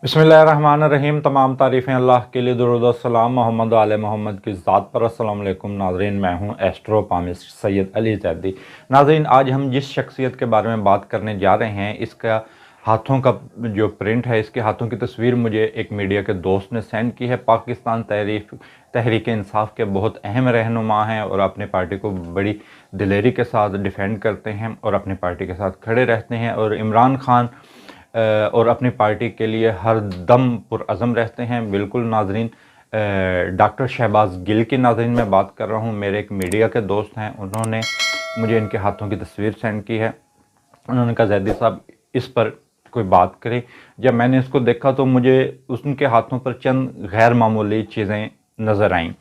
बिस्मिल्लाहिर्रहमानिर्रहीम। तमाम तारीफ़ें अल्लाह के लिए, दुरूद व सलाम मोहम्मद आले मोहम्मद की ज़ात पर। अस्सलाम वालेकुम नाज़रीन, मैं हूं एस्ट्रो पामिस्ट सैयद अली ज़ैदी। नाज़रीन, आज हम जिस शख्सियत के बारे में बात करने जा रहे हैं, इसका हाथों का जो प्रिंट है, इसके हाथों की तस्वीर मुझे एक मीडिया के दोस्त ने सेंड की है। पाकिस्तान तहरीक इंसाफ के बहुत अहम रहनुमा हैं और अपनी पार्टी को बड़ी दिलेरी के साथ डिफेंड करते हैं और अपनी पार्टी के साथ खड़े रहते हैं और इमरान खान और अपनी पार्टी के लिए हर दम पुरअज़म रहते हैं। बिल्कुल नाज़रीन, डॉक्टर शहबाज गिल की नाज़रीन मैं बात कर रहा हूँ। मेरे एक मीडिया के दोस्त हैं, उन्होंने मुझे इनके हाथों की तस्वीर सेंड की है। उन्होंने कहा ज़ैदी साहब इस पर कोई बात करें। जब मैंने इसको देखा तो मुझे उनके हाथों पर चंद गैर मामूली चीज़ें नज़र आईं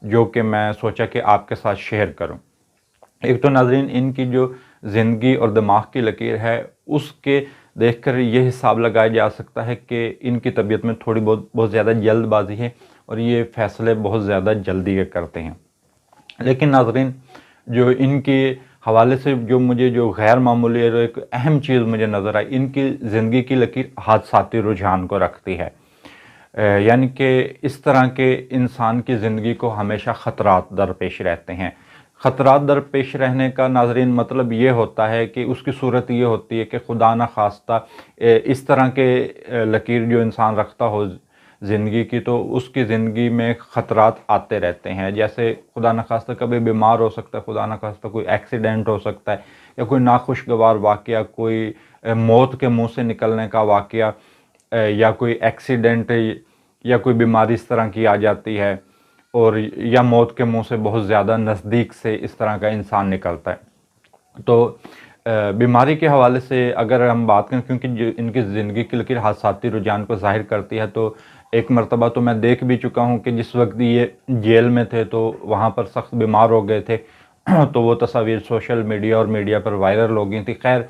जो कि मैं सोचा कि आपके साथ शेयर करूँ। एक तो नाज़रीन, इनकी जो ज़िंदगी और दिमाग की लकीर है उसके देखकर ये हिसाब लगाया जा सकता है कि इनकी तबीयत में थोड़ी बहुत ज़्यादा जल्दबाजी है और ये फ़ैसले बहुत ज़्यादा जल्दी के करते हैं। लेकिन नाज़रीन, जो इनके हवाले से जो गैर मामूली और एक अहम चीज़ मुझे नज़र आई, इनकी ज़िंदगी की लकीर हादसाती रुझान को रखती है। यानी कि इस तरह के इंसान की ज़िंदगी को हमेशा ख़तरात दरपेश रहते हैं। ख़तरात दरपेश रहने का नाज़रीन मतलब ये होता है कि उसकी सूरत ये होती है कि खुदा न खास्ता इस तरह के लकीर जो इंसान रखता हो ज़िंदगी की, तो उसकी ज़िंदगी में ख़तरात आते रहते हैं। जैसे खुदा न खास्ता कभी बीमार हो सकता है, खुदा न खास्ता कोई एक्सीडेंट हो सकता है, या कोई नाखुशगवार वाक़या, कोई मौत के मुँह से निकलने का वाक़या, या कोई एक्सीडेंट या कोई बीमारी इस तरह की आ जाती है, और या मौत के मुंह से बहुत ज़्यादा नज़दीक से इस तरह का इंसान निकलता है। तो बीमारी के हवाले से अगर हम बात करें, क्योंकि जो इनकी ज़िंदगी की लकीर हादसाती रुझान को ज़ाहिर करती है, तो एक मरतबा तो मैं देख भी चुका हूँ कि जिस वक्त ये जेल में थे तो वहाँ पर सख्त बीमार हो गए थे तो वो तस्वीर सोशल मीडिया और मीडिया पर वायरल हो गई थी। खैर,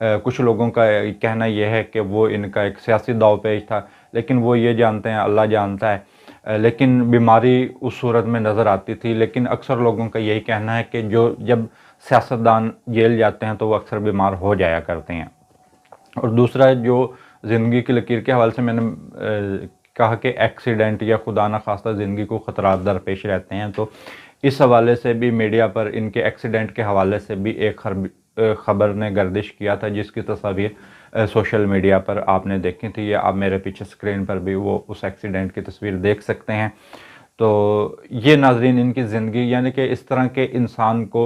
कुछ लोगों का कहना यह है कि वो इनका एक सियासी दावपेच था, लेकिन वो ये जानते हैं, अल्लाह जानता है। लेकिन बीमारी उस सूरत में नज़र आती थी। लेकिन अक्सर लोगों का यही कहना है कि जब सियासतदान जेल जाते हैं तो वो अक्सर बीमार हो जाया करते हैं। और दूसरा, जो ज़िंदगी की लकीर के हवाले से मैंने कहा कि एक्सीडेंट या खुदा न खास्ता ज़िंदगी को ख़तरात दरपेश रहते हैं, तो इस हवाले से भी मीडिया पर इनके एक्सीडेंट के हवाले से भी एक ख़बर ने गर्दिश किया था, जिसकी तस्वीर सोशल मीडिया पर आपने देखी थी, या आप मेरे पीछे स्क्रीन पर भी वो उस एक्सीडेंट की तस्वीर देख सकते हैं। तो ये नाज़रीन इनकी ज़िंदगी, यानी कि इस तरह के इंसान को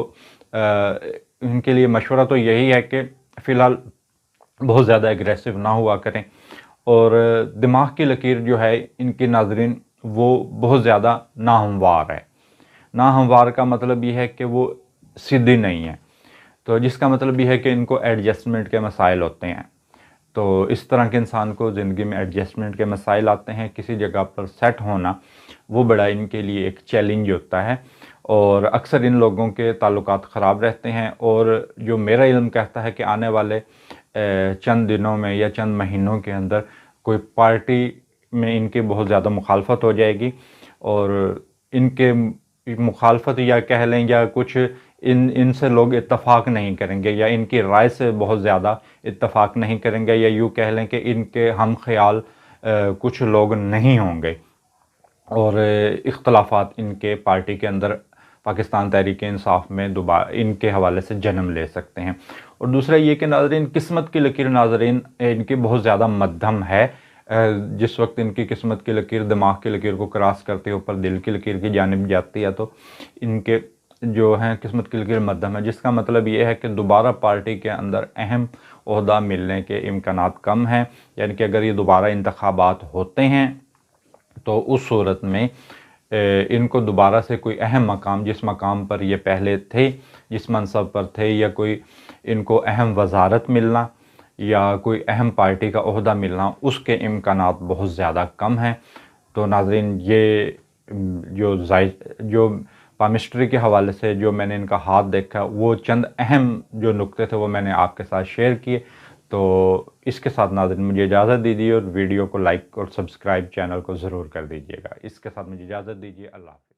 इनके लिए मशवरा तो यही है कि फ़िलहाल बहुत ज़्यादा एग्रेसिव ना हुआ करें। और दिमाग की लकीर जो है इनकी नाज़रीन, वो बहुत ज़्यादा नाहमवार है। नाहमवार का मतलब ये है कि वो सीधी नहीं है, तो जिसका मतलब ये है कि इनको एडजस्टमेंट के मसाइल होते हैं। तो इस तरह के इंसान को ज़िंदगी में एडजस्टमेंट के मसाइल आते हैं। किसी जगह पर सेट होना वो बड़ा इनके लिए एक चैलेंज होता है, और अक्सर इन लोगों के ताल्लुकात ख़राब रहते हैं। और जो मेरा इल्म कहता है कि आने वाले चंद दिनों में या चंद महीनों के अंदर कोई पार्टी में इनकी बहुत ज़्यादा मुखालफत हो जाएगी, और इनके मुखालफत या कह लें या कुछ इनसे लोग इत्तफ़ाक़ नहीं करेंगे, या इनकी राय से बहुत ज़्यादा इत्तफ़ाक़ नहीं करेंगे, या यूँ कह लें कि इनके हम ख़याल कुछ लोग नहीं होंगे, और इख्तलाफात इनके पार्टी के अंदर पाकिस्तान तहरीक इंसाफ में दोबारा इनके हवाले से जन्म ले सकते हैं। और दूसरा ये कि नाज़रीन, किस्मत की लकीर नाज़रीन इनकी बहुत ज़्यादा मध्यम है। जिस वक्त इनकी किस्मत की लकीर दिमाग की लकीर को क्रॉस करते ऊपर दिल की लकीर की जानिब जाती है, तो इनके जो हैं किस्मत की लकीर मध्यम है, जिसका मतलब ये है कि दोबारा पार्टी के अंदर अहम ओहदा मिलने के इम्कानात कम हैं। यानी कि अगर ये दोबारा इंतखाबात होते हैं तो उस सूरत में इनको दोबारा से कोई अहम मकाम, जिस मकाम पर ये पहले थे, जिस मनसब पर थे, या कोई इनको अहम वजारत मिलना या कोई अहम पार्टी का ओहदा मिलना, उसके इम्कानात बहुत ज़्यादा कम हैं। तो नाज़रीन, ये जो पामिस्ट्री के हवाले से जो मैंने इनका हाथ देखा, वो चंद अहम जो नुक्ते थे वो मैंने आपके साथ शेयर किए। तो इसके साथ नाज़रीन मुझे इजाज़त दीजिए, और वीडियो को लाइक और सब्सक्राइब चैनल को ज़रूर कर दीजिएगा। इसके साथ मुझे इजाज़त दीजिए। अल्लाह हाफ़िज़।